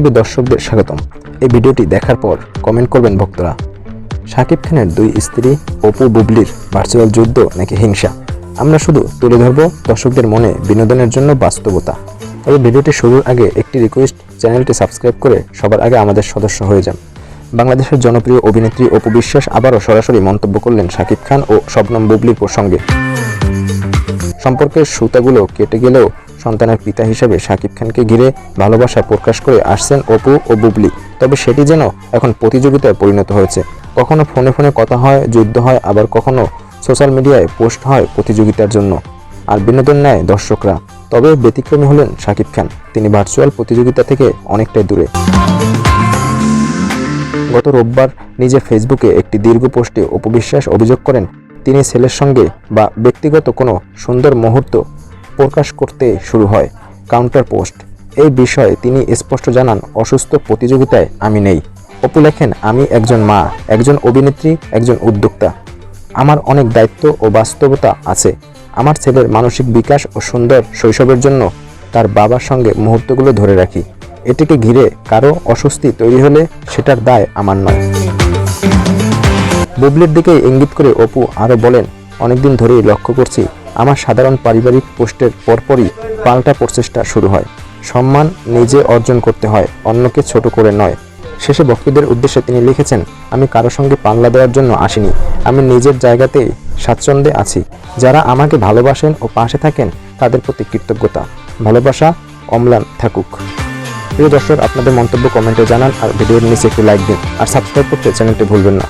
TV দর্শকদের স্বাগতম। এই ভিডিওটি দেখার পর কমেন্ট করবেন ভক্তরা, শাকিব খানের দুই স্ত্রী অপু বুবলির ভার্চুয়াল যুদ্ধ নাকি হিংসা। আমরা শুধু তুলে ধরব দর্শকদের মনে বিনোদনের জন্য বাস্তবতা। তবে ভিডিওটি শুরুর আগে একটি রিকোয়েস্ট, চ্যানেলটি সাবস্ক্রাইব করে সবার আগে আমাদের সদস্য হয়ে যান। বাংলাদেশের জনপ্রিয় অভিনেত্রী অপু বিশ্বাস আবারও সরাসরি মন্তব্য করলেন শাকিব খান ও শবনম বুবলির প্রসঙ্গে। সম্পর্কের সুতাগুলো কেটে গেলেও সন্তানের পিতা হিসেবে শাকিব খানকে ঘিরে ভালোবাসা প্রকাশ করে আসছেন অপু ও বুবলি। তবে সেটি যেন এখন প্রতিযোগিতায় পরিণত হয়েছে। কখনো ফোনে ফোনে কথা হয়, যুদ্ধ হয়, আবার কখনো সোশ্যাল মিডিয়ায় পোস্ট হয় প্রতিযোগিতার জন্য, আর বিনোদন নেয় দর্শকরা। তবে ব্যতিক্রমী হলেন শাকিব খান, তিনি ভার্চুয়াল প্রতিযোগিতা থেকে অনেকটাই দূরে। গত রোববার নিজের ফেসবুকে একটি দীর্ঘ পোস্টে অপু বিশ্বাস অভিযোগ করেন, তিনি ছেলের সঙ্গে বা ব্যক্তিগত কোনো সুন্দর মুহূর্ত প্রকাশ করতে শুরু হয় কাউন্টার পোস্ট। এই বিষয়ে তিনি স্পষ্ট জানান, অসুস্থ প্রতিযোগিতায় আমি নেই। অপু লেখেন, আমি একজন মা, একজন অভিনেত্রী, একজন উদ্যোক্তা। আমার অনেক দায়িত্ব ও বাস্তবতা আছে। আমার ছেলের মানসিক বিকাশ ও সুন্দর শৈশবের জন্য তার বাবার সঙ্গে মুহূর্তগুলো ধরে রাখি। এটিকে ঘিরে কারো অস্বস্তি তৈরি হলে সেটার দায় আমার নয়। বুবলির দিকে ইঙ্গিত করে অপু আরও বলেন, অনেকদিন ধরেই লক্ষ্য করছি আমার সাধারণ পারিবারিক পোস্টের পরপরই পাল্টা প্রচেষ্টা শুরু হয়। সম্মান নিজে অর্জন করতে হয়, অন্যকে ছোট করে নয়। শেষে ভক্তদের উদ্দেশ্যে তিনি লিখেছেন, আমি কারো সঙ্গে পাল্লা দেওয়ার জন্য আসিনি, আমি নিজের জায়গাতেই স্বাচ্ছন্দ্যে আছি। যারা আমাকে ভালোবাসেন ও পাশে থাকেন তাদের প্রতি কৃতজ্ঞতা। ভালোবাসা অম্লান থাকুক। প্রিয় দর্শক, আপনাদের মন্তব্য কমেন্টে জানান আর ভিডিওর নিচে একটি লাইক দিন আর সাবস্ক্রাইব করতে চ্যানেলটি ভুলবেন না।